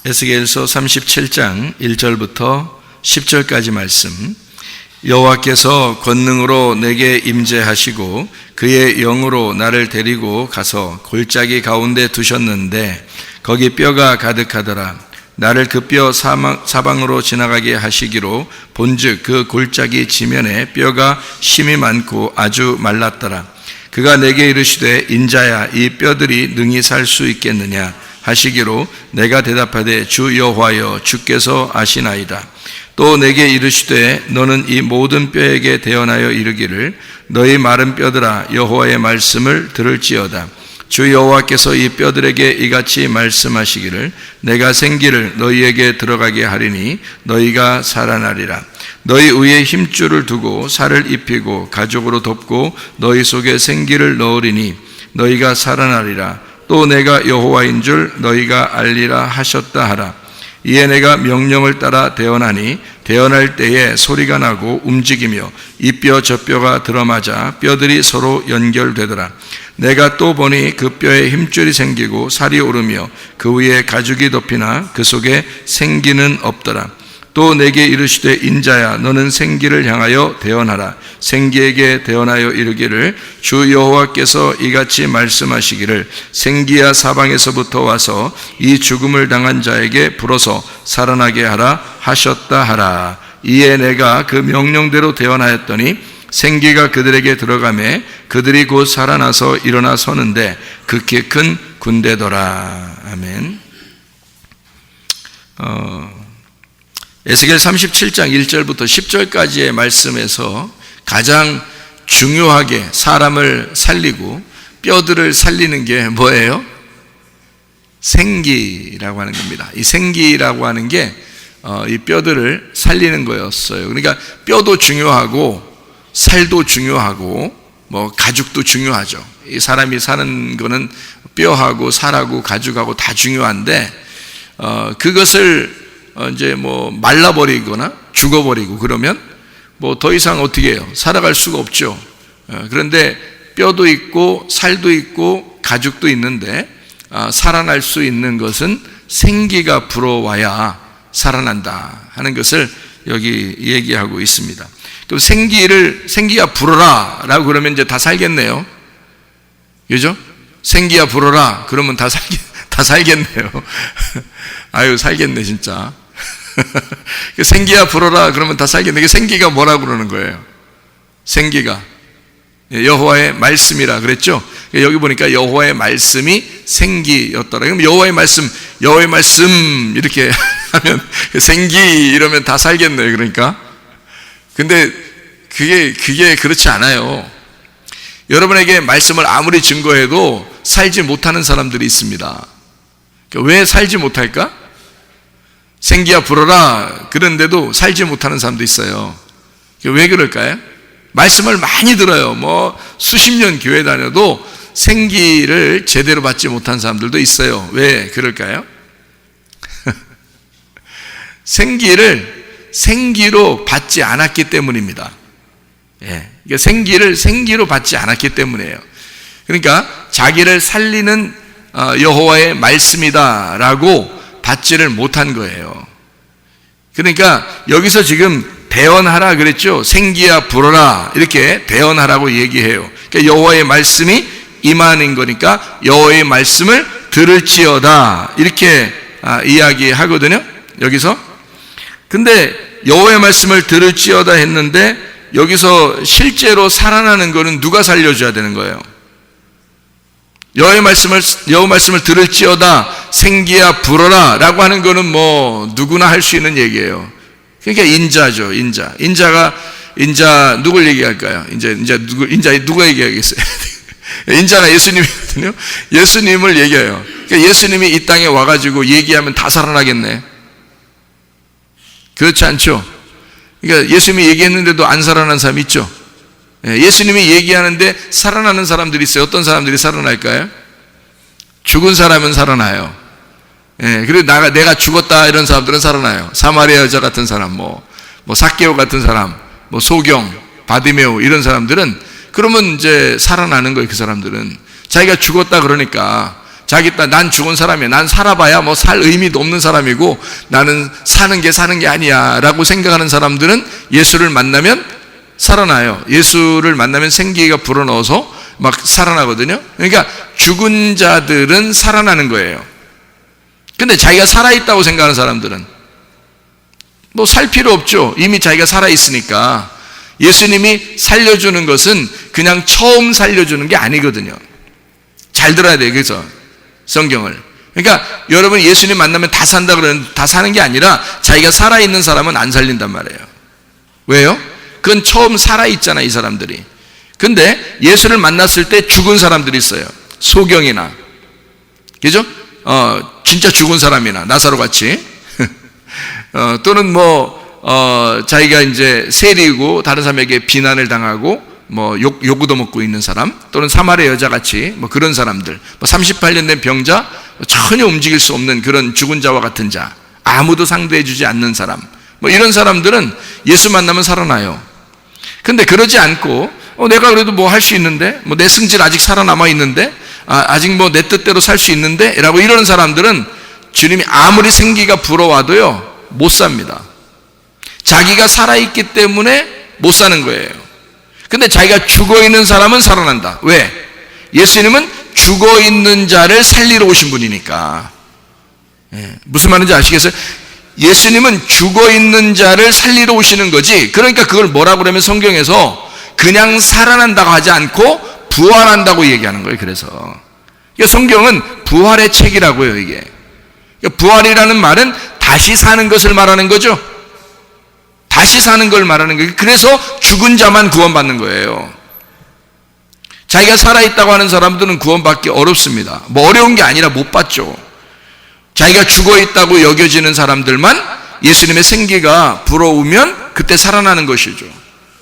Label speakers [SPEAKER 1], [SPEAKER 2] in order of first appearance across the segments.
[SPEAKER 1] 에스겔서 37장 1절부터 10절까지 말씀. 여호와께서 권능으로 내게 임재하시고 그의 영으로 나를 데리고 가서 골짜기 가운데 두셨는데 거기 뼈가 가득하더라. 나를 그 뼈 사방으로 지나가게 하시기로 본즉 그 골짜기 지면에 뼈가 심이 많고 아주 말랐더라. 그가 내게 이르시되 인자야 이 뼈들이 능히 살 수 있겠느냐 하시기로 내가 대답하되 주 여호와여 주께서 아시나이다. 또 내게 이르시되 너는 이 모든 뼈에게 대언하여 이르기를 너희 마른 뼈들아 여호와의 말씀을 들을지어다. 주 여호와께서 이 뼈들에게 이같이 말씀하시기를 내가 생기를 너희에게 들어가게 하리니 너희가 살아나리라. 너희 위에 힘줄을 두고 살을 입히고 가죽으로 덮고 너희 속에 생기를 넣으리니 너희가 살아나리라. 또 내가 여호와인 줄 너희가 알리라 하셨다 하라. 이에 내가 명령을 따라 대언하니 대언할 때에 소리가 나고 움직이며 이 뼈 저 뼈가 들어맞아 뼈들이 서로 연결되더라. 내가 또 보니 그 뼈에 힘줄이 생기고 살이 오르며 그 위에 가죽이 덮이나 그 속에 생기는 없더라. 또 내게 이르시되 인자야 너는 생기를 향하여 대언하라. 생기에게 대언하여 이르기를 주 여호와께서 이같이 말씀하시기를 생기야 사방에서부터 와서 이 죽음을 당한 자에게 불어서 살아나게 하라 하셨다 하라. 이에 내가 그 명령대로 대언하였더니 생기가 그들에게 들어가매 그들이 곧 살아나서 일어나 서는데 극히 큰 군대더라. 아멘. 에스겔 37장 1절부터 10절까지의 말씀에서 가장 중요하게 사람을 살리고 뼈들을 살리는 게 뭐예요? 생기라고 하는 겁니다. 이 생기라고 하는 게 이 뼈들을 살리는 거였어요. 그러니까 뼈도 중요하고 살도 중요하고 뭐 가죽도 중요하죠. 이 사람이 사는 거는 뼈하고 살하고 가죽하고 다 중요한데 그것을 이제 뭐 말라버리거나 죽어버리고 그러면 뭐 더 이상 어떻게 해요? 살아갈 수가 없죠. 그런데 뼈도 있고 살도 있고 가죽도 있는데 살아날 수 있는 것은 생기가 불어와야 살아난다 하는 것을 여기 얘기하고 있습니다. 그럼 생기가 불어라 라고 그러면 이제 다 살겠네요. 그죠? 생기야 불어라 그러면 다 살겠네요. 아유 살겠네 진짜. 생기야 불어라 그러면 다 살겠네. 생기가 뭐라고 그러는 거예요? 생기가 여호와의 말씀이라 그랬죠. 여기 보니까 여호와의 말씀이 생기였더라. 그럼 여호와의 말씀 이렇게 하면 생기 이러면 다 살겠네요. 그러니까 근데 그게 그렇지 않아요. 여러분에게 말씀을 아무리 증거해도 살지 못하는 사람들이 있습니다. 왜 살지 못할까? 생기야 불어라 그런데도 살지 못하는 사람도 있어요. 왜 그럴까요? 말씀을 많이 들어요. 뭐 수십 년 교회 다녀도 생기를 제대로 받지 못한 사람들도 있어요. 왜 그럴까요? 생기를 생기로 받지 않았기 때문입니다. 생기를 생기로 받지 않았기 때문이에요. 그러니까 자기를 살리는 여호와의 말씀이다라고 받지를 못한 거예요. 그러니까 여기서 지금 대언하라 그랬죠. 생기야 불어라 이렇게 대언하라고 얘기해요. 그러니까 여호와의 말씀이 임하는 거니까 여호와의 말씀을 들을지어다 이렇게 이야기하거든요. 여기서 근데 여호와의 말씀을 들을지어다 했는데 여기서 실제로 살아나는 거는 누가 살려줘야 되는 거예요? 여호와의 말씀을 들을지어다 생기야 불어라 라고 하는 거는 뭐 누구나 할 수 있는 얘기예요. 그러니까 인자죠. 인자 누굴 얘기할까요? 인자 누가 얘기하겠어요? 인자가 예수님이거든요. 예수님을 얘기해요. 그러니까 예수님이 이 땅에 와가지고 얘기하면 다 살아나겠네. 그렇지 않죠? 그러니까 예수님이 얘기했는데도 안 살아난 사람이 있죠. 예수님이 얘기하는데 살아나는 사람들이 있어요. 어떤 사람들이 살아날까요? 죽은 사람은 살아나요. 그리고 내가 죽었다 이런 사람들은 살아나요. 사마리아 여자 같은 사람, 뭐 삭개오 같은 사람, 뭐 소경, 바디메오 이런 사람들은 그러면 이제 살아나는 거예요. 그 사람들은 자기가 죽었다 그러니까 자기 난 죽은 사람이야. 난 살아봐야 뭐 살 의미도 없는 사람이고 나는 사는 게 아니야 라고 생각하는 사람들은 예수를 만나면 살아나요. 예수를 만나면 생기가 불어넣어서 막 살아나거든요. 그러니까 죽은 자들은 살아나는 거예요. 근데 자기가 살아있다고 생각하는 사람들은 뭐 살 필요 없죠. 이미 자기가 살아있으니까. 예수님이 살려주는 것은 그냥 처음 살려주는 게 아니거든요. 잘 들어야 돼요. 그래서 성경을. 그러니까 여러분 예수님 만나면 다 산다 그러는, 다 사는 게 아니라 자기가 살아있는 사람은 안 살린단 말이에요. 왜요? 그건 처음 살아있잖아, 이 사람들이. 근데 예수를 만났을 때 죽은 사람들이 있어요. 소경이나, 그죠? 진짜 죽은 사람이나, 나사로 같이. 또는 자기가 이제 세리고 다른 사람에게 비난을 당하고 욕도 먹고 있는 사람, 또는 사마리아 여자같이 그런 사람들, 38년 된 병자, 전혀 움직일 수 없는 그런 죽은 자와 같은 자, 아무도 상대해 주지 않는 사람, 이런 사람들은 예수 만나면 살아나요. 근데 그러지 않고 내가 그래도 할 수 있는데, 내 승질 아직 살아남아 있는데, 아직 내 뜻대로 살 수 있는데 라고 이러는 사람들은 주님이 아무리 생기가 불어와도요 못 삽니다. 자기가 살아있기 때문에 못 사는 거예요. 근데 자기가 죽어있는 사람은 살아난다. 왜? 예수님은 죽어있는 자를 살리러 오신 분이니까. 무슨 말인지 아시겠어요? 예수님은 죽어있는 자를 살리러 오시는 거지. 그러니까 그걸 뭐라고 그러면 성경에서 그냥 살아난다고 하지 않고 부활한다고 얘기하는 거예요. 그래서 성경은 부활의 책이라고요. 이게 부활이라는 말은 다시 사는 것을 말하는 거죠. 다시 사는 걸 말하는 거예요. 그래서 죽은 자만 구원받는 거예요. 자기가 살아있다고 하는 사람들은 구원받기 어렵습니다. 어려운 게 아니라 못 받죠. 자기가 죽어있다고 여겨지는 사람들만 예수님의 생기가 불어오면 그때 살아나는 것이죠.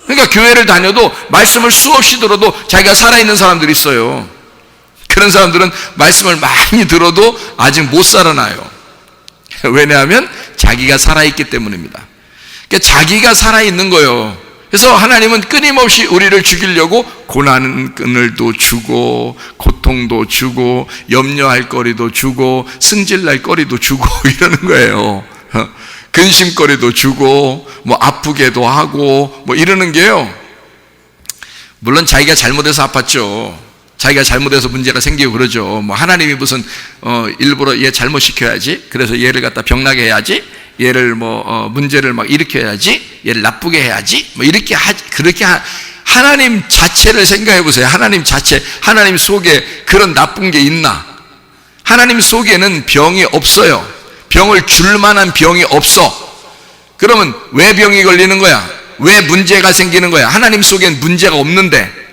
[SPEAKER 1] 그러니까 교회를 다녀도 말씀을 수없이 들어도 자기가 살아있는 사람들이 있어요. 그런 사람들은 말씀을 많이 들어도 아직 못 살아나요. 왜냐하면 자기가 살아있기 때문입니다. 그러니까 자기가 살아있는 거예요. 그래서 하나님은 끊임없이 우리를 죽이려고 고난을도 주고 고통도 주고 염려할 거리도 주고 승질날 거리도 주고 이러는 거예요. 근심거리도 주고 아프게도 하고 이러는 게요. 물론 자기가 잘못해서 아팠죠. 자기가 잘못해서 문제가 생기고 그러죠. 하나님이 무슨 일부러 얘 잘못시켜야지, 그래서 얘를 갖다 병나게 해야지, 얘를 문제를 일으켜야지, 얘를 나쁘게 해야지, 이렇게 하나님 자체를 생각해 보세요. 하나님 자체, 하나님 속에 그런 나쁜 게 있나? 하나님 속에는 병이 없어요. 병을 줄 만한 병이 없어. 그러면 왜 병이 걸리는 거야? 왜 문제가 생기는 거야? 하나님 속엔 문제가 없는데.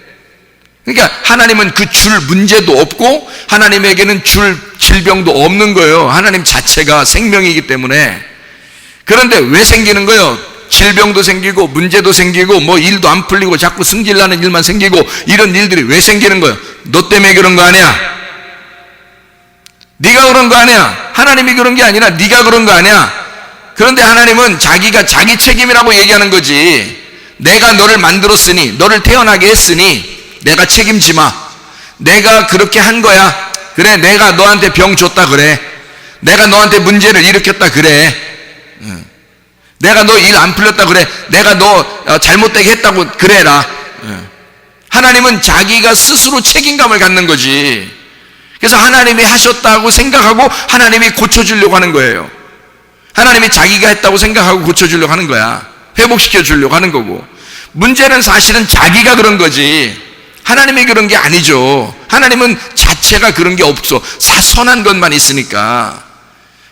[SPEAKER 1] 그러니까 하나님은 그 줄 문제도 없고 하나님에게는 줄 질병도 없는 거예요. 하나님 자체가 생명이기 때문에. 그런데 왜 생기는 거예요? 질병도 생기고 문제도 생기고 일도 안 풀리고 자꾸 승질나는 일만 생기고 이런 일들이 왜 생기는 거예요? 너 때문에 그런 거 아니야? 네가 그런 거 아니야? 하나님이 그런 게 아니라 네가 그런 거 아니야? 그런데 하나님은 자기가 자기 책임이라고 얘기하는 거지. 내가 너를 만들었으니, 너를 태어나게 했으니 내가 책임지 마. 내가 그렇게 한 거야. 그래, 내가 너한테 병 줬다 그래. 내가 너한테 문제를 일으켰다 그래. 내가 너 일 안 풀렸다 그래. 내가 너 잘못되게 했다고 그래라. 하나님은 자기가 스스로 책임감을 갖는 거지. 그래서 하나님이 하셨다고 생각하고 하나님이 고쳐주려고 하는 거예요. 하나님이 자기가 했다고 생각하고 고쳐주려고 하는 거야. 회복시켜 주려고 하는 거고. 문제는 사실은 자기가 그런 거지 하나님이 그런 게 아니죠. 하나님은 자체가 그런 게 없어. 선한 것만 있으니까.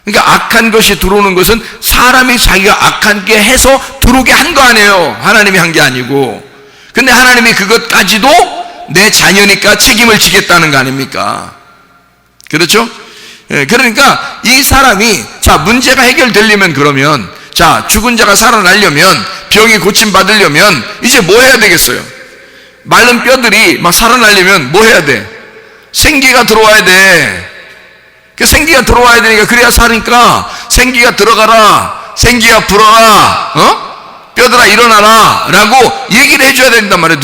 [SPEAKER 1] 그러니까 악한 것이 들어오는 것은 사람이 자기가 악한 게 해서 들어오게 한 거 아니에요. 하나님이 한 게 아니고. 근데 하나님이 그것까지도 내 자녀니까 책임을 지겠다는 거 아닙니까? 그렇죠? 그러니까 이 사람이 문제가 해결되려면, 그러면 죽은 자가 살아나려면, 병이 고침받으려면 이제 뭐 해야 되겠어요? 마른 뼈들이 살아나려면 뭐 해야 돼? 생기가 들어와야 돼. 그 생기가 들어와야 되니까, 그래야 사니까 생기가 들어가라, 생기가 불어라, 뼈들아 일어나라 라고 얘기를 해줘야 된단 말이에요.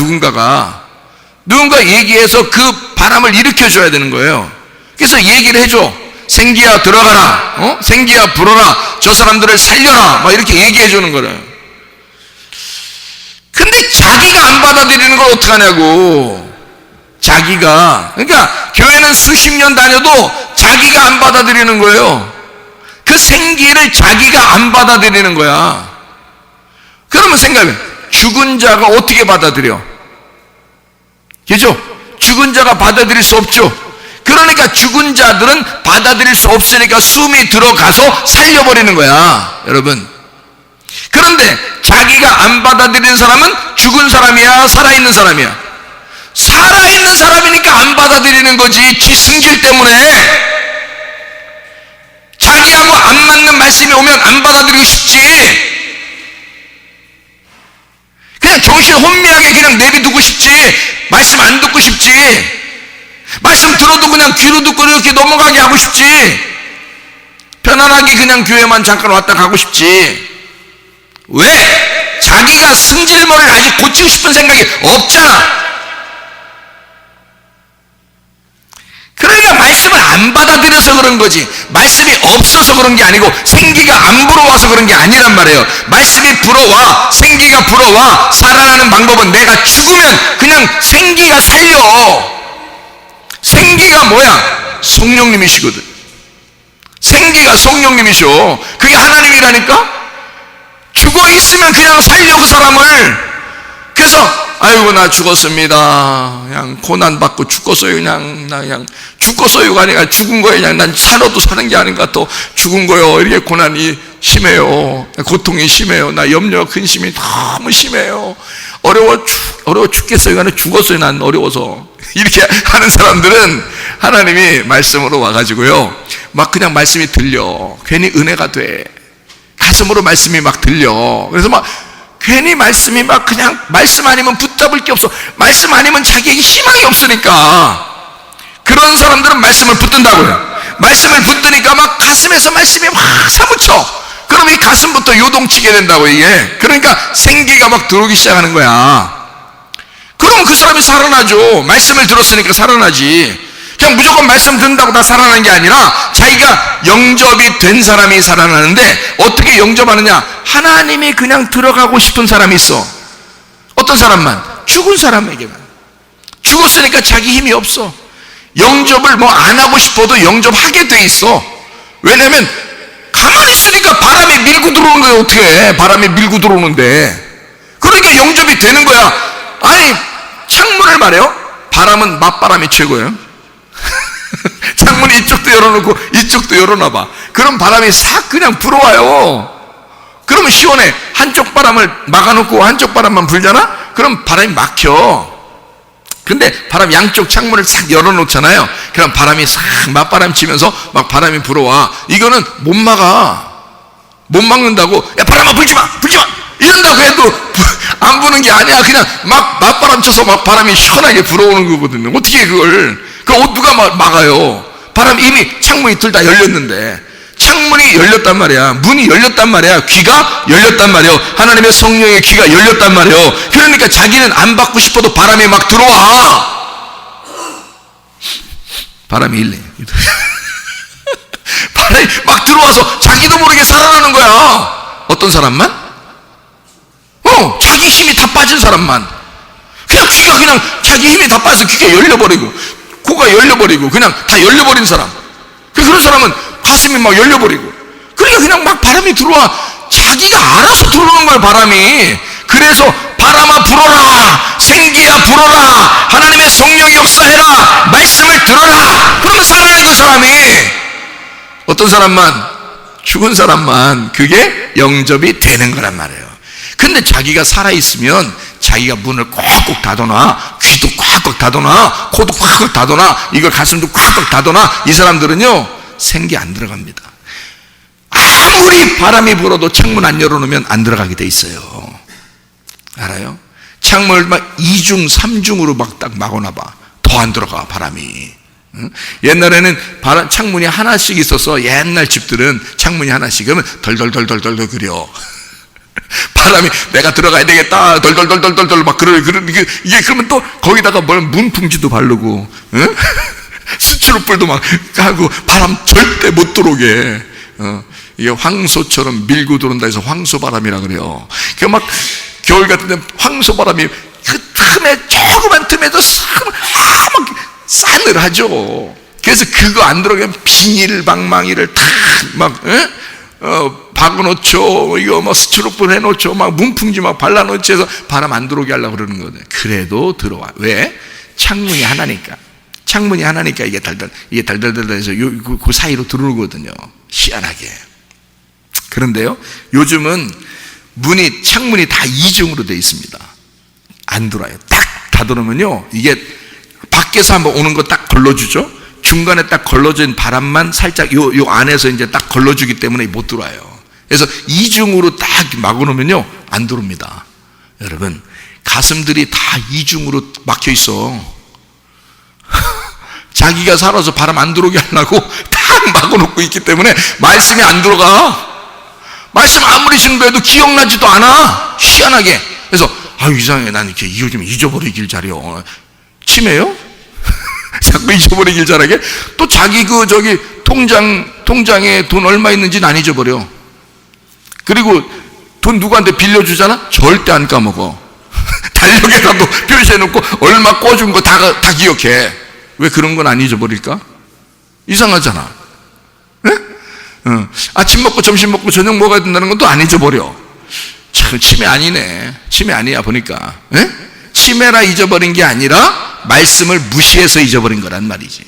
[SPEAKER 1] 누군가 얘기해서 그 바람을 일으켜줘야 되는 거예요. 그래서 얘기를 해줘. 생기야 들어가라, 생기야 불어라, 저 사람들을 살려라, 막 이렇게 얘기해 주는 거래요. 근데 자기가 안 받아들이는 걸 어떡하냐고. 자기가. 그러니까 교회는 수십 년 다녀도 자기가 안 받아들이는 거예요. 그 생기를 자기가 안 받아들이는 거야. 그러면 생각해. 죽은 자가 어떻게 받아들여? 그죠? 죽은 자가 받아들일 수 없죠. 그러니까 죽은 자들은 받아들일 수 없으니까 숨이 들어가서 살려버리는 거야, 여러분. 그런데 자기가 안 받아들이는 사람은 죽은 사람이야, 살아있는 사람이야? 살아있는 사람이니까 안 받아들이는 거지. 지 승질 때문에. 자기하고 안 맞는 말씀이 오면 안 받아들이고 싶지. 그냥 정신 혼미하게 그냥 내비두고 싶지. 말씀 안 듣고 싶지. 말씀 들어도 그냥 귀로 듣고 이렇게 넘어가게 하고 싶지. 편안하게 그냥 교회만 잠깐 왔다 가고 싶지. 왜? 자기가 승질머리를 아직 고치고 싶은 생각이 없잖아. 그러니까 말씀을 안 받아들여서 그런 거지. 말씀이 없어서 그런 게 아니고 생기가 안 불어와서 그런 게 아니란 말이에요. 말씀이 불어와, 생기가 불어와. 살아나는 방법은 내가 죽으면 그냥 생기가 살려. 생기가 뭐야? 성령님이시거든. 생기가 성령님이셔. 그게 하나님이라니까? 죽어 있으면 그냥 살려, 그 사람을. 그래서 아이고 나 죽었습니다. 그냥 고난 받고 죽었어요. 나 그냥 죽었어요가 아니라 죽은 거예요. 그냥 난 살아도 사는 게 아닌가, 또 죽은 거예요. 이렇게 고난이 심해요. 고통이 심해요. 나 염려 근심이 너무 심해요. 어려워 죽겠어요. 나는 죽었어요. 난 어려워서. 이렇게 하는 사람들은 하나님이 말씀으로 와가지고요, 막 그냥 말씀이 들려. 괜히 은혜가 돼. 가슴으로 말씀이 막 들려. 그래서 막 괜히 말씀이 막 그냥 말씀 아니면 붙잡을 게 없어. 말씀 아니면 자기에게 희망이 없으니까. 그런 사람들은 말씀을 붙든다고요. 말씀을 붙드니까 막 가슴에서 말씀이 막 사무쳐. 그럼 이 가슴부터 요동치게 된다고, 이게. 그러니까 생기가 막 들어오기 시작하는 거야. 그럼 그 사람이 살아나죠. 말씀을 들었으니까 살아나지. 그냥 무조건 말씀 듣는다고 다 살아나는 게 아니라 자기가 영접이 된 사람이 살아나는데, 어떻게 영접하느냐? 하나님이 그냥 들어가고 싶은 사람이 있어. 어떤 사람만? 죽은 사람에게만. 죽었으니까 자기 힘이 없어. 영접을 뭐 안 하고 싶어도 영접하게 돼 있어. 왜냐면 가만히 있으니까 바람이 밀고 들어오는 거야. 어떻게 해? 바람이 밀고 들어오는데. 그러니까 영접이 되는 거야. 아니, 창문을 말해요. 바람은 맞바람이 최고예요. 창문 이쪽도 열어놓고 이쪽도 열어놔봐. 그럼 바람이 싹 그냥 불어와요. 그러면 시원해. 한쪽 바람을 막아놓고 한쪽 바람만 불잖아? 그럼 바람이 막혀. 근데 바람 양쪽 창문을 싹 열어놓잖아요. 그럼 바람이 싹 맞바람 치면서 막 바람이 불어와. 이거는 못 막아. 못 막는다고. 야, 바람아 불지마 이런다고 해도 안 부는 게 아니야. 그냥 막 맞바람 쳐서 막 바람이 시원하게 불어오는 거거든요. 어떻게 그걸 누가 막아요? 바람 이미 창문이 둘 다 열렸는데. 창문이 열렸단 말이야. 문이 열렸단 말이야. 귀가 열렸단 말이야. 하나님의 성령의 귀가 열렸단 말이야. 그러니까 자기는 안 받고 싶어도 바람이 막 들어와. 바람이 일래. 바람이 막 들어와서 자기도 모르게 살아나는 거야. 어떤 사람만? 자기 힘이 다 빠진 사람만. 그냥 귀가 그냥 자기 힘이 다 빠져서 귀가 열려버리고 코가 열려버리고 그냥 다 열려버린 사람. 그런 사람은 가슴이 막 열려버리고. 그러니까 그냥 막 바람이 들어와. 자기가 알아서 들어오는 거야, 바람이. 그래서 바람아 불어라, 생기야 불어라, 하나님의 성령이 역사해라, 말씀을 들어라. 그러면 살아나는 그 사람이. 어떤 사람만? 죽은 사람만 그게 영접이 되는 거란 말이에요. 근데 자기가 살아있으면 자기가 문을 꽉꽉 닫아놔. 귀도 꽉꽉 닫아놔. 코도 꽉꽉 닫아놔. 이걸 가슴도 꽉꽉 닫아놔. 이 사람들은요, 생기 안 들어갑니다. 아무리 바람이 불어도 창문 안 열어놓으면 안 들어가게 돼 있어요. 알아요? 창문을 막 2중, 3중으로 막 딱 막아놔봐. 더 안 들어가, 바람이. 응? 옛날에는 창문이 하나씩 있어서, 옛날 집들은 창문이 하나씩, 그러면 덜덜덜덜덜 그려. 바람이 내가 들어가야 되겠다 덜덜덜덜덜 막 이게 그러면 또 거기다가 뭘 문풍지도 바르고, 응? 스티로폴도 막 하고 바람 절대 못 들어오게 이게 황소처럼 밀고 들어온다 해서 황소바람이라 그래요. 그 막 겨울 같은 데 황소바람이 그 틈에 조그만 틈에도 막 싸늘하죠. 그래서 그거 안 들어오면 비닐방망이를 탁막 박아놓죠. 이거 뭐 스티로폴 해놓죠. 막 문풍지 막 발라놓죠. 해서 바람 안 들어오게 하려고 그러는 거거든요. 그래도 들어와. 왜? 창문이 하나니까. 창문이 하나니까 이게 달달달달해서 그 사이로 들어오거든요. 희한하게. 그런데요, 요즘은 창문이 다 이중으로 되어 있습니다. 안 들어와요. 딱 닫아놓으면요, 이게 밖에서 한번 오는 거 딱 걸러주죠. 중간에 딱 걸러진 바람만 살짝 요 안에서 이제 딱 걸러주기 때문에 못 들어와요. 그래서 이중으로 딱 막아놓으면요, 안 들어옵니다. 여러분, 가슴들이 다 이중으로 막혀 있어. 자기가 살아서 바람 안 들어오게 하려고 딱 막아놓고 있기 때문에 말씀이 안 들어가. 말씀 아무리 신고해도 기억나지도 않아. 희한하게. 그래서 이상해. 난 이렇게 이거 좀 잊어버리길 잘해요. 치매요? 자꾸 잊어버리길 잘하게. 또 자기 통장에 돈 얼마 있는지는 안 잊어버려. 그리고 돈 누구한테 빌려주잖아? 절대 안 까먹어. 달력에다도 표시해놓고 얼마 꿔준 거 다 기억해. 왜 그런 건 안 잊어버릴까? 이상하잖아. 네? 아침 먹고 점심 먹고 저녁 먹어야 된다는 건 또 안 잊어버려. 참 치매 아니네. 치매 아니야 보니까. 네? 치매라 잊어버린 게 아니라 말씀을 무시해서 잊어버린 거란 말이지.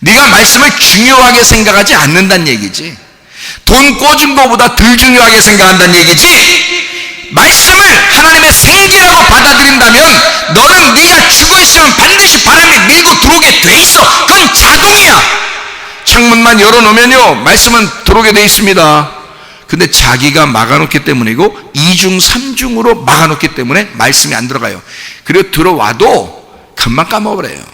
[SPEAKER 1] 네가 말씀을 중요하게 생각하지 않는다는 얘기지. 돈 꿔준 거보다 덜 중요하게 생각한다는 얘기지. 말씀을 하나님의 생기라고 받아들인다면 너는 네가 죽어있으면 반드시 바람이 밀고 들어오게 돼 있어. 그건 자동이야. 창문만 열어놓으면요, 말씀은 들어오게 돼 있습니다. 근데 자기가 막아놓기 때문이고 2중 3중으로 막아놓기 때문에 말씀이 안 들어가요. 그리고 들어와도 금방 까먹어버려요.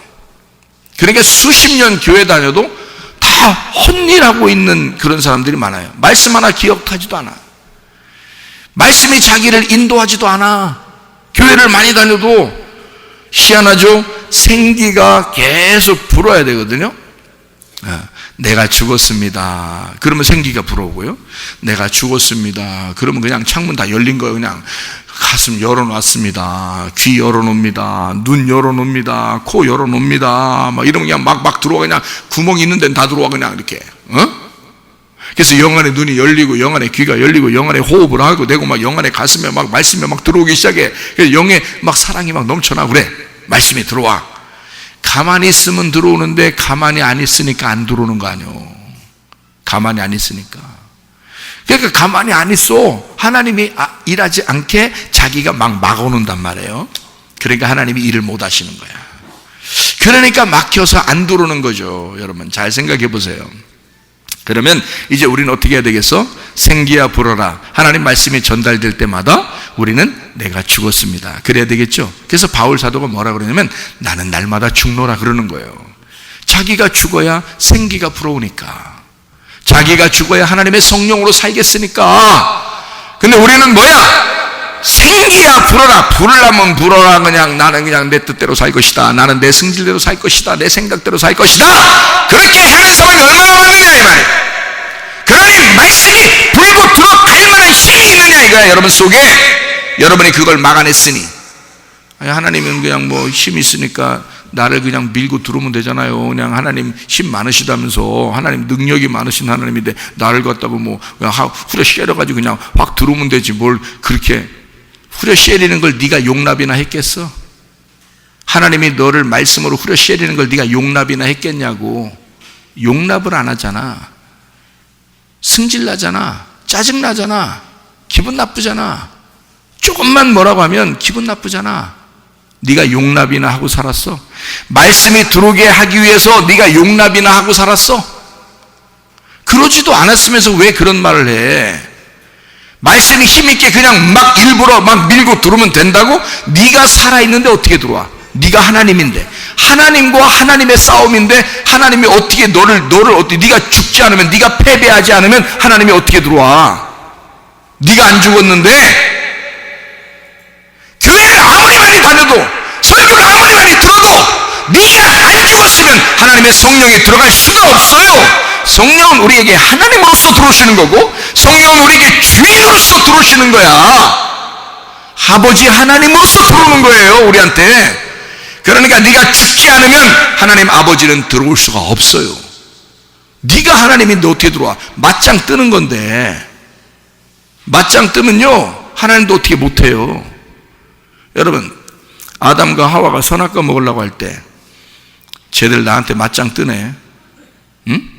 [SPEAKER 1] 그러니까 수십 년 교회 다녀도 다 헛일하고 있는 그런 사람들이 많아요. 말씀 하나 기억하지도 않아. 말씀이 자기를 인도하지도 않아. 교회를 많이 다녀도 희한하죠? 생기가 계속 불어야 되거든요. 내가 죽었습니다. 그러면 생기가 불어오고요. 내가 죽었습니다. 그러면 그냥 창문 다 열린 거예요. 그냥 가슴 열어놨습니다. 귀 열어놓습니다. 눈 열어놓습니다. 코 열어놓습니다. 막 이러면 그냥 막 들어와. 그냥 구멍이 있는 데는 다 들어와. 그냥 이렇게. 그래서 영안의 눈이 열리고 영안의 귀가 열리고 영안의 호흡을 하고 되고 막 영안의 가슴에 막 말씀이 막 들어오기 시작해. 그래서 영에 막 사랑이 막 넘쳐나. 그래. 말씀이 들어와. 가만히 있으면 들어오는데 가만히 안 있으니까 안 들어오는 거 아니요. 가만히 안 있으니까. 그러니까 가만히 안 있어. 하나님이 일하지 않게 자기가 막 막아놓는단 말이에요. 그러니까 하나님이 일을 못 하시는 거야. 그러니까 막혀서 안 들어오는 거죠. 여러분 잘 생각해 보세요. 그러면 이제 우리는 어떻게 해야 되겠어? 생기야 불어라. 하나님 말씀이 전달될 때마다 우리는 내가 죽었습니다. 그래야 되겠죠? 그래서 바울 사도가 뭐라 그러냐면 나는 날마다 죽노라 그러는 거예요. 자기가 죽어야 생기가 불어오니까. 자기가 죽어야 하나님의 성령으로 살겠으니까. 근데 우리는 뭐야? 생기야 불어라. 부르려면 불어라. 그냥 나는 그냥 내 뜻대로 살 것이다. 나는 내 성질대로 살 것이다. 내 생각대로 살 것이다. 그렇게 하는 사람이 얼마나 많느냐 이 말이에요. 그러니 말씀이 불고 들어갈 만한 힘이 있느냐 이거야. 여러분 속에. 여러분이 그걸 막아냈으니. 하나님은 그냥 뭐 힘이 있으니까 나를 그냥 밀고 들어오면 되잖아요. 그냥 하나님 힘 많으시다면서. 하나님 능력이 많으신 하나님인데 나를 갖다가 뭐 후려 쉐려가지고 그냥 확 들어오면 되지. 뭘 그렇게 후려 쉐리는 걸 네가 용납이나 했겠어? 하나님이 너를 말씀으로 후려 쉐리는 걸 네가 용납이나 했겠냐고. 용납을 안 하잖아. 승질나잖아. 짜증나잖아. 기분 나쁘잖아. 조금만 뭐라고 하면 기분 나쁘잖아. 네가 용납이나 하고 살았어? 말씀이 들어오게 하기 위해서 네가 용납이나 하고 살았어? 그러지도 않았으면서 왜 그런 말을 해? 말씀이 힘있게 그냥 막 일부러 막 밀고 들어오면 된다고? 네가 살아있는데 어떻게 들어와? 네가 하나님인데, 하나님과 하나님의 싸움인데 하나님이 어떻게 너를 어떻게, 네가 죽지 않으면, 네가 패배하지 않으면 하나님이 어떻게 들어와? 네가 안 죽었는데. 교회를 아무리 많이 다녀도 설교를 아무리 많이 들어도 네가 안 죽었으면 하나님의 성령이 들어갈 수가 없어요. 성령은 우리에게 하나님으로서 들어오시는 거고, 성령은 우리에게 주인으로서 들어오시는 거야. 아버지 하나님으로서 들어오는 거예요, 우리한테. 그러니까 네가 죽지 않으면 하나님 아버지는 들어올 수가 없어요. 네가 하나님인데 어떻게 들어와? 맞짱 뜨는 건데, 맞짱 뜨면요 하나님도 어떻게 못해요. 여러분, 아담과 하와가 선악과 먹으려고 할 때 쟤들 나한테 맞짱 뜨네. 응?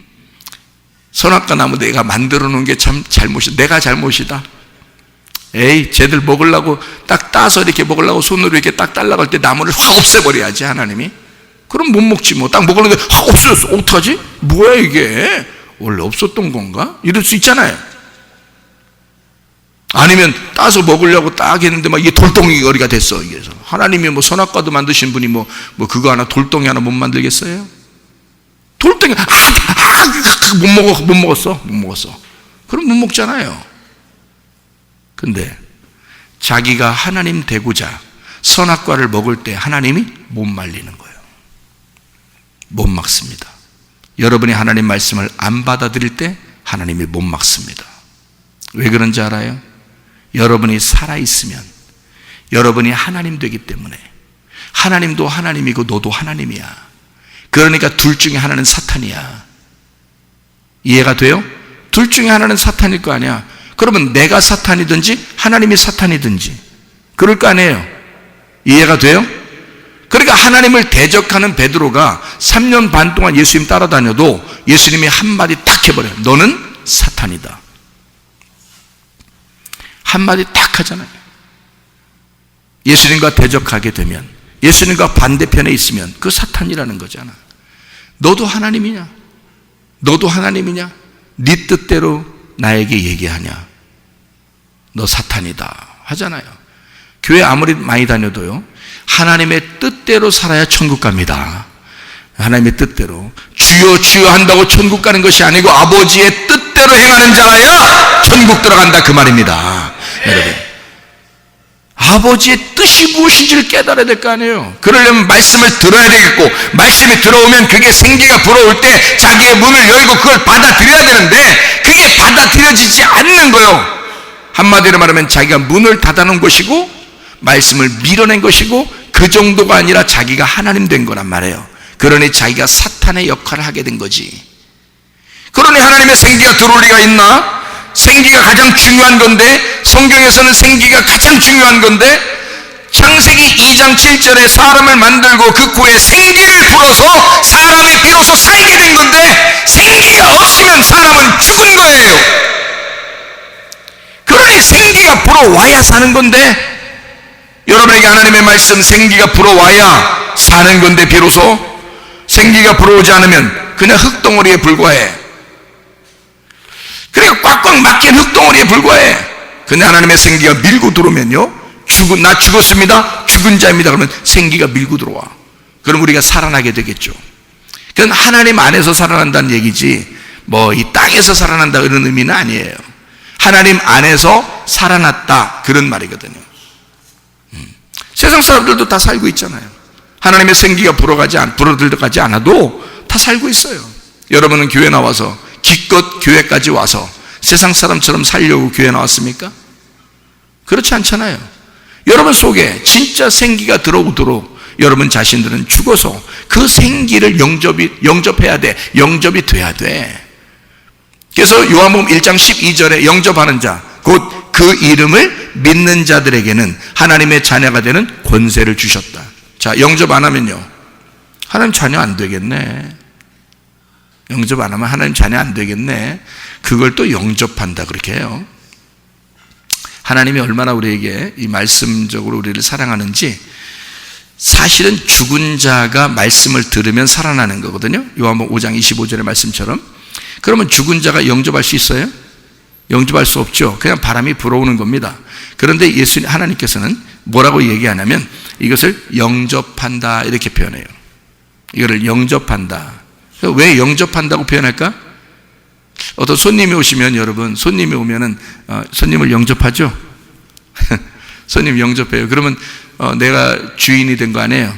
[SPEAKER 1] 선악과 나무 내가 만들어 놓은 게 참 잘못이다, 내가 잘못이다. 에이, 쟤들 먹으려고 딱 따서 이렇게 먹으려고 손으로 이렇게 딱 달라고 할 때 나무를 확 없애버려야지 하나님이. 그럼 못 먹지 뭐. 딱 먹으려는데 확 없어졌어. 어떡하지? 뭐야 이게? 원래 없었던 건가? 이럴 수 있잖아요. 아니면 따서 먹으려고 딱 했는데 막 이게 돌덩이거리가 됐어. 그래서 하나님이 뭐 선악과도 만드신 분이 뭐 그거 하나 돌덩이 하나 못 만들겠어요? 돌덩이 못 먹었어. 그럼 못 먹잖아요. 근데 자기가 하나님 되고자 선악과를 먹을 때 하나님이 못 말리는 거예요. 못 막습니다. 여러분이 하나님 말씀을 안 받아들일 때 하나님이 못 막습니다. 왜 그런지 알아요? 여러분이 살아있으면 여러분이 하나님 되기 때문에, 하나님도 하나님이고 너도 하나님이야. 그러니까 둘 중에 하나는 사탄이야. 이해가 돼요? 둘 중에 하나는 사탄일 거 아니야. 그러면 내가 사탄이든지 하나님이 사탄이든지 그럴 거 아니에요. 이해가 돼요? 그러니까 하나님을 대적하는 베드로가 3년 반 동안 예수님 따라다녀도 예수님이 한마디 딱 해버려요. 너는 사탄이다. 한마디 딱 하잖아요. 예수님과 대적하게 되면, 예수님과 반대편에 있으면 그 사탄이라는 거잖아. 너도 하나님이냐? 너도 하나님이냐? 네 뜻대로 나에게 얘기하냐? 너 사탄이다 하잖아요. 교회 아무리 많이 다녀도요, 하나님의 뜻대로 살아야 천국 갑니다. 하나님의 뜻대로. 주여 주여 한다고 천국 가는 것이 아니고 아버지의 뜻대로 행하는 자라야 천국 들어간다, 그 말입니다. 여러분, 아버지의 뜻이 무엇인지를 깨달아야 될 거 아니에요. 그러려면 말씀을 들어야 되겠고, 말씀이 들어오면 그게 생기가 불어올 때 자기의 문을 열고 그걸 받아들여야 되는데, 그게 받아들여지지 않는 거예요. 한마디로 말하면 자기가 문을 닫아놓은 것이고 말씀을 밀어낸 것이고, 그 정도가 아니라 자기가 하나님 된 거란 말이에요. 그러니 자기가 사탄의 역할을 하게 된 거지. 그러니 하나님의 생기가 들어올 리가 있나? 생기가 가장 중요한 건데, 성경에서는 생기가 가장 중요한 건데, 창세기 2장 7절에 사람을 만들고 그 코에 생기를 불어서 사람이 비로소 살게 된 건데, 생기가 없으면 사람은 죽은 거예요. 그러니 생기가 불어와야 사는 건데, 여러분에게 하나님의 말씀 생기가 불어와야 사는 건데, 비로소 생기가 불어오지 않으면 그냥 흙덩어리에 불과해. 그러니까 꽉꽉 막힌 흙덩어리에 불과해. 근데 하나님의 생기가 밀고 들어오면요, 나 죽었습니다, 죽은 자입니다, 그러면 생기가 밀고 들어와. 그럼 우리가 살아나게 되겠죠. 그건 하나님 안에서 살아난다는 얘기지, 뭐 이 땅에서 살아난다 이런 의미는 아니에요. 하나님 안에서 살아났다, 그런 말이거든요. 세상 사람들도 다 살고 있잖아요. 하나님의 생기가 불어들어가지 않아도 다 살고 있어요. 여러분은 교회 나와서 기껏 교회까지 와서 세상 사람처럼 살려고 교회 나왔습니까? 그렇지 않잖아요. 여러분 속에 진짜 생기가 들어오도록 여러분 자신들은 죽어서 그 생기를 영접해야 돼. 영접이 돼야 돼. 그래서 요한복음 1장 12절에 영접하는 자, 곧 그 이름을 믿는 자들에게는 하나님의 자녀가 되는 권세를 주셨다. 자, 영접 안 하면요, 하나님 자녀 안 되겠네. 영접 안 하면 하나님 자녀 안 되겠네. 그걸 또 영접한다, 그렇게 해요. 하나님이 얼마나 우리에게 이 말씀적으로 우리를 사랑하는지, 사실은 죽은 자가 말씀을 들으면 살아나는 거거든요. 요한복음 5장 25절의 말씀처럼. 그러면 죽은 자가 영접할 수 있어요? 영접할 수 없죠. 그냥 바람이 불어오는 겁니다. 그런데 하나님께서는 뭐라고 얘기하냐면 이것을 영접한다, 이렇게 표현해요. 이거를 영접한다. 왜 영접한다고 표현할까? 어떤 손님이 오시면, 여러분, 손님이 오면은 손님을 영접하죠. 손님 영접해요. 그러면 내가 주인이 된 거 아니에요?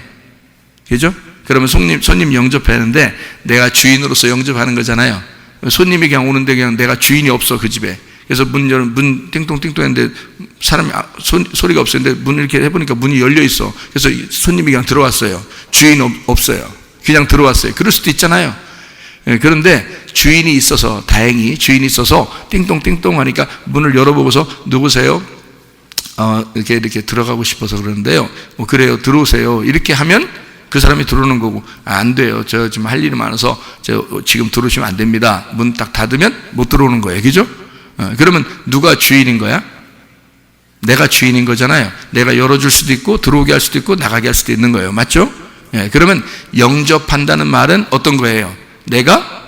[SPEAKER 1] 그죠? 그러면 손님 영접하는데 내가 주인으로서 영접하는 거잖아요. 손님이 그냥 오는데 그냥 내가 주인이 없어, 그 집에. 그래서 문 띵동띵동 했는데 사람이 소리가 없었는데 문을 이렇게 해보니까 문이 열려 있어. 그래서 손님이 그냥 들어왔어요. 주인 없어요. 그냥 들어왔어요. 그럴 수도 있잖아요. 그런데 주인이 있어서, 다행히 주인이 있어서 띵동띵동 하니까 문을 열어보고서 누구세요? 이렇게 들어가고 싶어서 그러는데요. 그래요, 들어오세요. 이렇게 하면 그 사람이 들어오는 거고, 안 돼요, 저 지금 할 일이 많아서 지금 들어오시면 안 됩니다. 문 딱 닫으면 못 들어오는 거예요. 그죠? 그러면 누가 주인인 거야? 내가 주인인 거잖아요. 내가 열어줄 수도 있고 들어오게 할 수도 있고 나가게 할 수도 있는 거예요. 맞죠? 그러면 영접한다는 말은 어떤 거예요? 내가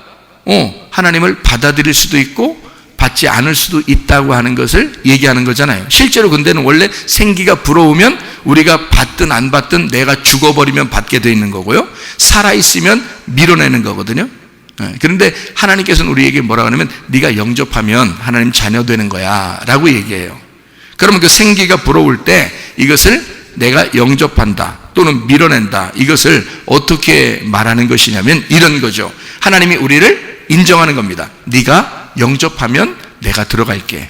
[SPEAKER 1] 하나님을 받아들일 수도 있고 받지 않을 수도 있다고 하는 것을 얘기하는 거잖아요. 실제로 근데는 원래 생기가 불어오면 우리가 받든 안 받든 내가 죽어버리면 받게 돼 있는 거고요, 살아있으면 밀어내는 거거든요. 그런데 하나님께서는 우리에게 뭐라고 하냐면 네가 영접하면 하나님 자녀 되는 거야 라고 얘기해요. 그러면 그 생기가 불어올 때 이것을 내가 영접한다 또는 밀어낸다, 이것을 어떻게 말하는 것이냐면 이런 거죠. 하나님이 우리를 인정하는 겁니다. 네가 영접하면 내가 들어갈게.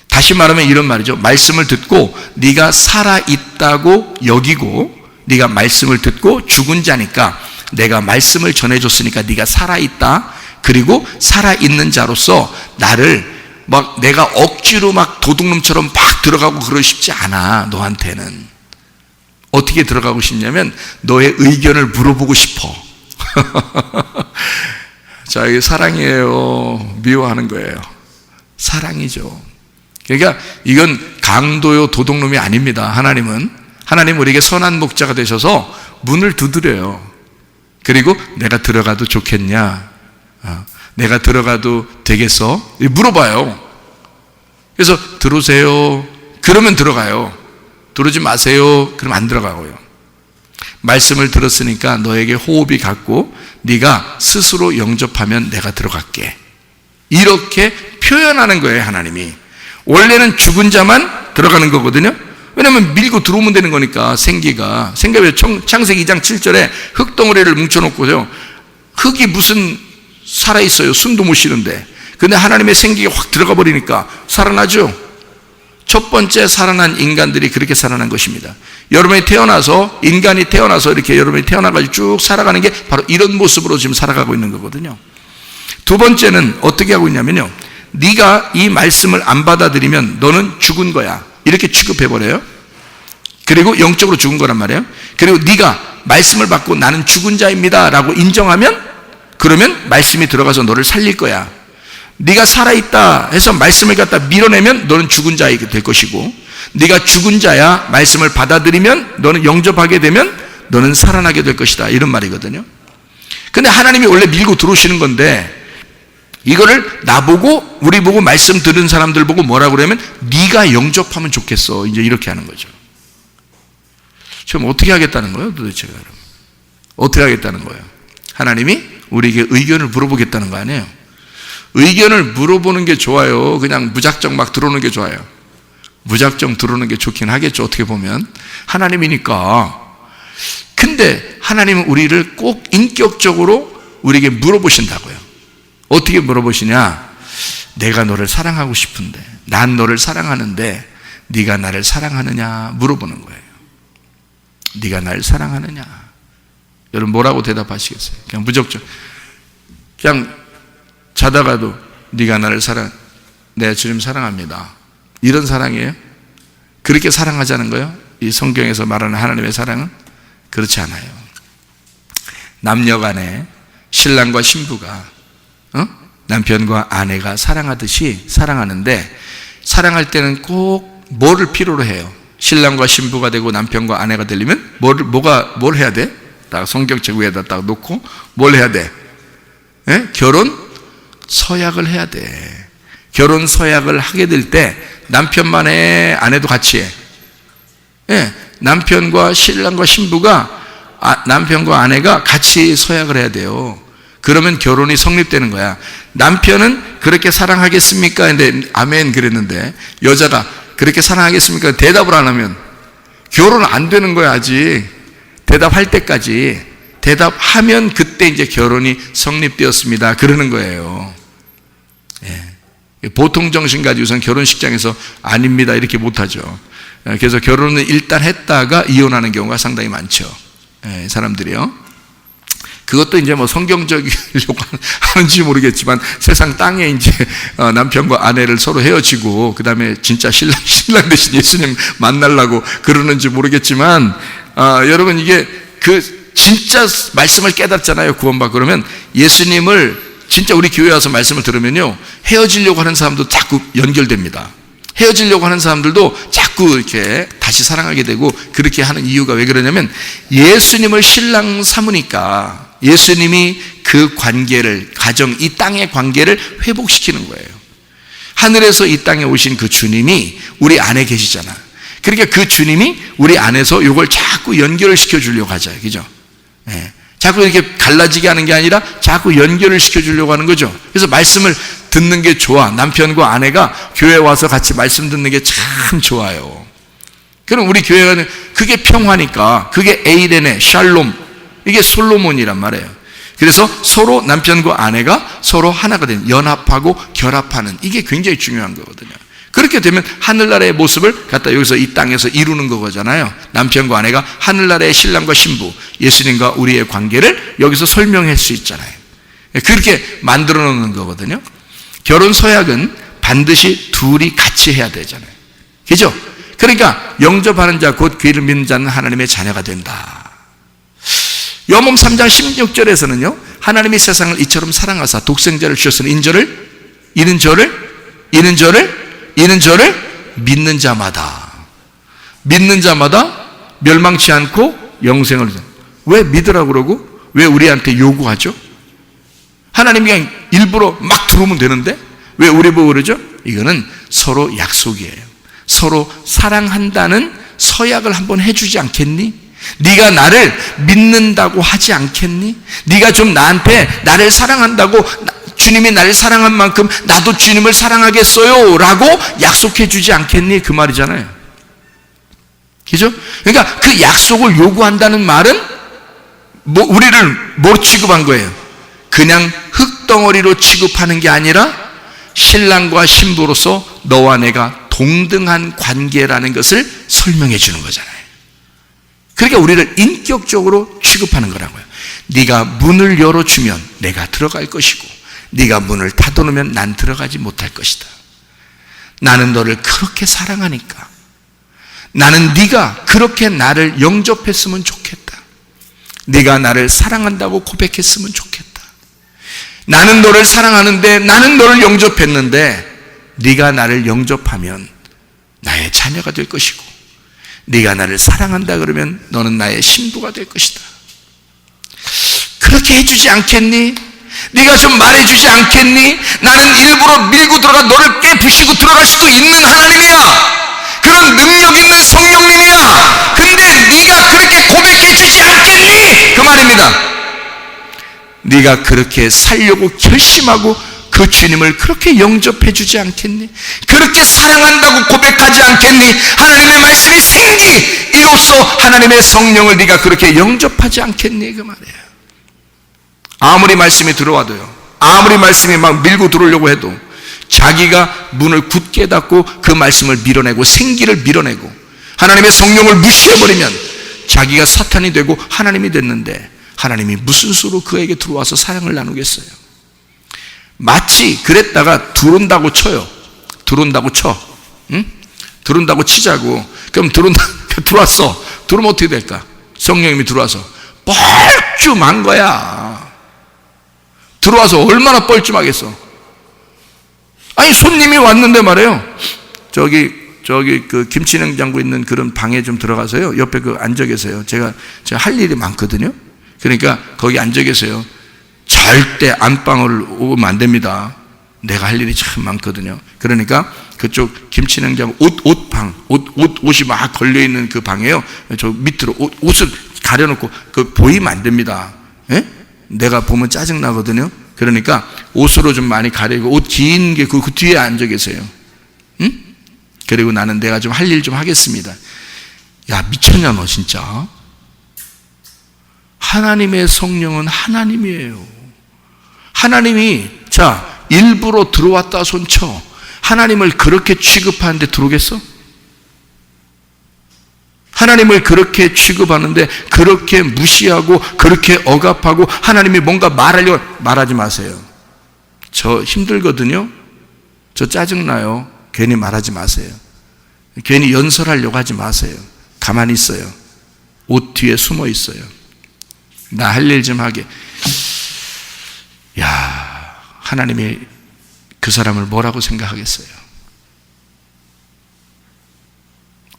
[SPEAKER 1] 다시 말하면 이런 말이죠. 말씀을 듣고 네가 살아있다고 여기고, 네가 말씀을 듣고 죽은 자니까 내가 말씀을 전해줬으니까 네가 살아있다, 그리고 살아있는 자로서 나를 막 내가 억지로 막 도둑놈처럼 막 들어가고 그러고 싶지 않아. 너한테는 어떻게 들어가고 싶냐면 너의 의견을 물어보고 싶어. 자, 이게 사랑이에요, 미워하는 거예요? 사랑이죠. 그러니까 이건 강도요 도둑놈이 아닙니다. 하나님 우리에게 선한 목자가 되셔서 문을 두드려요. 그리고 내가 들어가도 좋겠냐, 내가 들어가도 되겠어? 물어봐요. 그래서 들어오세요, 그러면 들어가요. 들어오지 마세요, 그럼 안 들어가고요. 말씀을 들었으니까 너에게 호흡이 갔고 네가 스스로 영접하면 내가 들어갈게, 이렇게 표현하는 거예요. 하나님이 원래는 죽은 자만 들어가는 거거든요. 왜냐하면 밀고 들어오면 되는 거니까. 생기가 창세기 2장 7절에 흙덩어리를 뭉쳐놓고요, 흙이 무슨 살아있어요, 숨도 못 쉬는데. 근데 하나님의 생기가 확 들어가 버리니까 살아나죠. 첫 번째 살아난 인간들이 그렇게 살아난 것입니다. 여러분이 태어나서, 인간이 태어나서 이렇게 여러분이 태어나가지고 쭉 살아가는 게 바로 이런 모습으로 지금 살아가고 있는 거거든요. 두 번째는 어떻게 하고 있냐면요, 네가 이 말씀을 안 받아들이면 너는 죽은 거야, 이렇게 취급해버려요. 그리고 영적으로 죽은 거란 말이에요. 그리고 네가 말씀을 받고 나는 죽은 자입니다 라고 인정하면, 그러면 말씀이 들어가서 너를 살릴 거야. 네가 살아있다 해서 말씀을 갖다 밀어내면 너는 죽은 자이게 될 것이고, 네가 죽은 자야 말씀을 받아들이면, 너는 영접하게 되면 너는 살아나게 될 것이다, 이런 말이거든요. 근데 하나님이 원래 밀고 들어오시는 건데, 이거를 나보고, 우리 보고, 말씀 들은 사람들 보고 뭐라고 그러면 네가 영접하면 좋겠어, 이제 이렇게 하는 거죠. 지금 어떻게 하겠다는 거예요, 도대체? 어떻게 하겠다는 거예요? 하나님이 우리에게 의견을 물어보겠다는 거 아니에요? 의견을 물어보는 게 좋아요, 그냥 무작정 막 들어오는 게 좋아요? 무작정 들어오는 게 좋긴 하겠죠, 어떻게 보면. 하나님이니까. 근데 하나님은 우리를 꼭 인격적으로 우리에게 물어보신다고요. 어떻게 물어보시냐? 내가 너를 사랑하고 싶은데, 난 너를 사랑하는데 네가 나를 사랑하느냐 물어보는 거예요. 네가 나를 사랑하느냐? 여러분 뭐라고 대답하시겠어요? 그냥 무조건 그냥 자다가도 네가 나를 내가 주님 사랑합니다, 이런 사랑이에요? 그렇게 사랑하자는 거예요? 이 성경에서 말하는 하나님의 사랑은 그렇지 않아요. 남녀간에 신랑과 신부가 남편과 아내가 사랑하듯이 사랑하는데, 사랑할 때는 꼭 뭐를 필요로 해요? 신랑과 신부가 되고 남편과 아내가 되려면 뭘 해야 돼? 딱 성경책 위에다 딱 놓고 뭘 해야 돼? 결혼 서약을 해야 돼. 결혼 서약을 하게 될 때 남편만 해, 아내도 같이 해? 남편과 신랑과 신부가, 남편과 아내가 같이 서약을 해야 돼요. 그러면 결혼이 성립되는 거야. 남편은 그렇게 사랑하겠습니까? 근데 아멘 그랬는데, 여자가 그렇게 사랑하겠습니까? 대답을 안 하면 결혼 안 되는 거야. 아직 대답할 때까지, 대답하면 그때 이제 결혼이 성립되었습니다. 그러는 거예요. 예. 보통 정신 가지고선 결혼식장에서 아닙니다 이렇게 못하죠. 그래서 결혼을 일단 했다가 이혼하는 경우가 상당히 많죠. 예, 사람들이요. 그것도 이제 뭐 성경적이려고 하는지 모르겠지만 세상 땅에 이제 남편과 아내를 서로 헤어지고 그 다음에 진짜 신랑 대신 예수님 만나려고 그러는지 모르겠지만 여러분 이게 그 진짜 말씀을 깨닫잖아요. 구원받고 그러면 예수님을 진짜 우리 교회 와서 말씀을 들으면요 헤어지려고 하는 사람도 자꾸 연결됩니다. 헤어지려고 하는 사람들도 자꾸 이렇게 다시 사랑하게 되고 그렇게 하는 이유가 왜 그러냐면 예수님을 신랑 삼으니까 예수님이 그 관계를, 가정, 이 땅의 관계를 회복시키는 거예요. 하늘에서 이 땅에 오신 그 주님이 우리 안에 계시잖아. 그러니까 그 주님이 우리 안에서 이걸 자꾸 연결을 시켜주려고 하죠. 그죠? 예. 자꾸 이렇게 갈라지게 하는 게 아니라 자꾸 연결을 시켜주려고 하는 거죠. 그래서 말씀을 듣는 게 좋아. 남편과 아내가 교회 와서 같이 말씀 듣는 게 참 좋아요. 그럼 우리 교회는 그게 평화니까, 그게 에이레네, 샬롬, 이게 솔로몬이란 말이에요. 그래서 서로 남편과 아내가 서로 하나가 되는, 연합하고 결합하는, 이게 굉장히 중요한 거거든요. 그렇게 되면 하늘나라의 모습을 갖다 여기서 이 땅에서 이루는 거잖아요. 남편과 아내가 하늘나라의 신랑과 신부, 예수님과 우리의 관계를 여기서 설명할 수 있잖아요. 그렇게 만들어 놓는 거거든요. 결혼 서약은 반드시 둘이 같이 해야 되잖아요. 그죠? 그러니까 영접하는 자 곧 그를 믿는 자는 하나님의 자녀가 된다. 요한복음 3장 16절에서는요 하나님이 세상을 이처럼 사랑하사 독생자를 주셨으니 이는 저를 믿는 자마다 멸망치 않고 영생을. 왜 믿으라고 그러고 왜 우리한테 요구하죠? 하나님이 그냥 일부러 막 들어오면 되는데 왜 우리 보고 그러죠? 이거는 서로 약속이에요. 서로 사랑한다는 서약을 한번 해주지 않겠니? 네가 나를 믿는다고 하지 않겠니? 네가 좀 나를 사랑한다고, 주님이 나를 사랑한 만큼 나도 주님을 사랑하겠어요 라고 약속해 주지 않겠니? 그 말이잖아요. 그죠? 그러니까 그 약속을 요구한다는 말은 우리를 뭐로 취급한 거예요? 그냥 흙덩어리로 취급하는 게 아니라 신랑과 신부로서 너와 내가 동등한 관계라는 것을 설명해 주는 거잖아요. 그러니까 우리를 인격적으로 취급하는 거라고요. 네가 문을 열어주면 내가 들어갈 것이고 네가 문을 닫아놓으면 난 들어가지 못할 것이다. 나는 너를 그렇게 사랑하니까 나는 네가 그렇게 나를 영접했으면 좋겠다. 네가 나를 사랑한다고 고백했으면 좋겠다. 나는 너를 사랑하는데 나는 너를 영접했는데 네가 나를 영접하면 나의 자녀가 될 것이고 네가 나를 사랑한다 그러면 너는 나의 신부가 될 것이다. 그렇게 해주지 않겠니? 네가 좀 말해주지 않겠니? 나는 일부러 밀고 들어가 너를 깨부시고 들어갈 수도 있는 하나님이야. 그런 능력 있는 성령님이야. 근데 네가 그렇게 고백해주지 않겠니? 그 말입니다. 네가 그렇게 살려고 결심하고 그 주님을 그렇게 영접해주지 않겠니? 그렇게 사랑한다고 고백하지 않겠니? 하나님의 말씀이 생기 이로써 하나님의 성령을 네가 그렇게 영접하지 않겠니? 그 말이에요. 아무리 말씀이 들어와도요, 아무리 말씀이 막 밀고 들어오려고 해도 자기가 문을 굳게 닫고 그 말씀을 밀어내고 생기를 밀어내고 하나님의 성령을 무시해버리면 자기가 사탄이 되고 하나님이 됐는데 하나님이 무슨 수로 그에게 들어와서 사랑을 나누겠어요? 마치 그랬다가 들어온다고 쳐요. 들어온다고 쳐. 응? 들어온다고 치자고. 그럼 들어왔어. 들어오면 어떻게 될까? 성령님이 들어와서 뻘쭘한 거야. 들어와서 얼마나 뻘쭘하겠어. 아니 손님이 왔는데 말이에요. 저기 그 김치냉장고 있는 그런 방에 좀 들어가서요. 옆에 그 앉아 계세요. 제가 할 일이 많거든요. 그러니까 거기 앉아 계세요. 절대 안방을 오면 안 됩니다. 내가 할 일이 참 많거든요. 그러니까 그쪽 김치냉장고 옷이 막 걸려있는 그 방에요. 저 밑으로 옷을 가려놓고 그 보이면 안 됩니다. 예? 내가 보면 짜증나거든요. 그러니까 옷으로 좀 많이 가리고 옷 긴 게 그 뒤에 앉아 계세요. 응? 그리고 나는 내가 좀 할 일 좀 하겠습니다. 야, 미쳤냐 너 진짜? 하나님의 성령은 하나님이에요. 하나님이 일부러 들어왔다 손쳐 하나님을 그렇게 취급하는데 들어오겠어? 하나님을 그렇게 취급하는데 그렇게 무시하고 그렇게 억압하고 하나님이 뭔가 말하려고 말하지 마세요. 저 힘들거든요. 저 짜증나요. 괜히 말하지 마세요. 괜히 연설하려고 하지 마세요. 가만히 있어요. 옷 뒤에 숨어 있어요. 나 할 일 좀 하게. 야, 하나님이 그 사람을 뭐라고 생각하겠어요?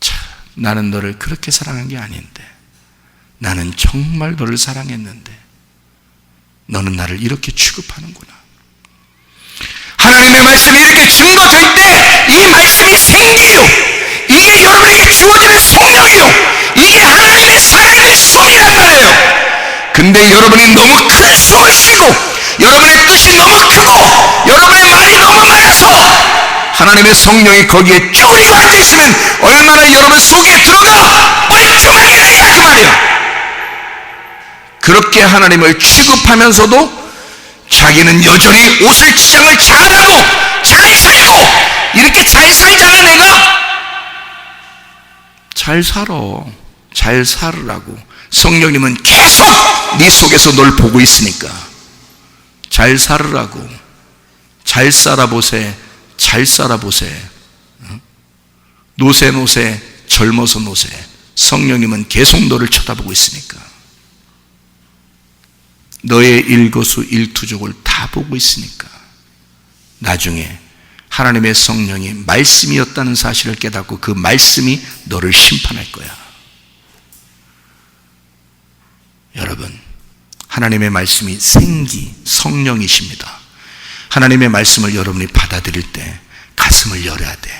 [SPEAKER 1] 참, 나는 너를 그렇게 사랑한 게 아닌데, 나는 정말 너를 사랑했는데 너는 나를 이렇게 취급하는구나. 하나님의 말씀이 이렇게 증거될 때 이 말씀이 생기요, 이게 여러분에게 주어지는 성령이요, 이게 하나님의 살아있는 숨이란 말이에요. 근데 여러분이 너무 큰 숨을 쉬고 여러분의 뜻이 너무 크고 여러분의 말이 너무 많아서 하나님의 성령이 거기에 쭈그리고 앉아있으면 얼마나 여러분 속에 들어가 뻘쭘하게 돼야 그 말이에요. 그렇게 하나님을 취급하면서도 자기는 여전히 옷을 치장을 잘하고 잘 살고, 이렇게 잘 살잖아. 내가 잘 살으라고 성령님은 계속 네 속에서 널 보고 있으니까 잘 살으라고. 잘 살아보세, 잘 살아보세. 노세 젊어서 노세. 성령님은 계속 너를 쳐다보고 있으니까, 너의 일거수일투족을 다 보고 있으니까 나중에 하나님의 성령이 말씀이었다는 사실을 깨닫고 그 말씀이 너를 심판할 거야. 여러분, 하나님의 말씀이 성령이십니다. 하나님의 말씀을 여러분이 받아들일 때 가슴을 열어야 돼.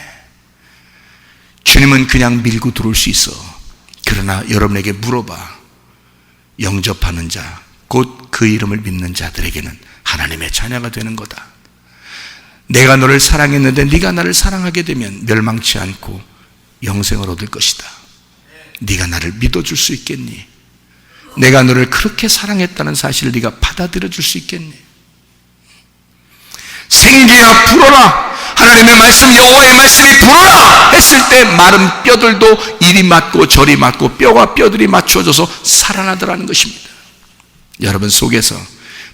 [SPEAKER 1] 주님은 그냥 밀고 들어올 수 있어. 그러나 여러분에게 물어봐. 영접하는 자, 곧 그 이름을 믿는 자들에게는 하나님의 자녀가 되는 거다. 내가 너를 사랑했는데 네가 나를 사랑하게 되면 멸망치 않고 영생을 얻을 것이다. 네가 나를 믿어줄 수 있겠니? 내가 너를 그렇게 사랑했다는 사실을 네가 받아들여 줄 수 있겠니? 생기야 불어라. 하나님의 말씀, 여호와의 말씀이 불어라 했을 때 마른 뼈들도 이리 맞고 저리 맞고 뼈와 뼈들이 맞춰져서 살아나더라는 것입니다. 여러분 속에서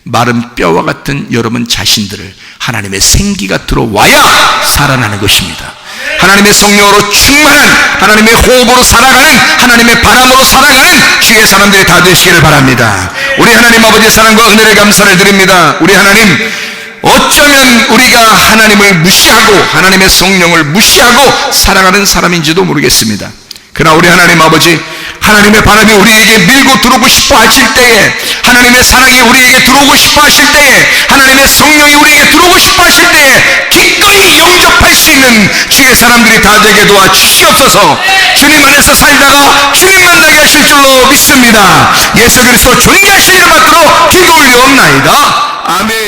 [SPEAKER 1] 마른 뼈와 같은 여러분 자신들을 하나님의 생기가 들어와야 살아나는 것입니다. 하나님의 성령으로 충만한, 하나님의 호흡으로 살아가는, 하나님의 바람으로 살아가는 주의 사람들이 다 되시기를 바랍니다. 우리 하나님 아버지의 사랑과 은혜를 감사를 드립니다. 우리 하나님, 어쩌면 우리가 하나님을 무시하고 하나님의 성령을 무시하고 살아가는 사람인지도 모르겠습니다. 그러나 우리 하나님 아버지, 하나님의 바람이 우리에게 밀고 들어오고 싶어 하실 때에, 하나님의 사랑이 우리에게 들어오고 싶어 하실 때에, 하나님의 성령이 우리에게 들어오고 싶어 하실 때에 기꺼이 영접할 수 있는 주의 사람들이 다 되게 도와주시옵소서. 주님 안에서 살다가 주님 만나게 하실 줄로 믿습니다. 예수 그리스도 존귀하신 이름 받들어 기도 올려옵나이다. 아멘.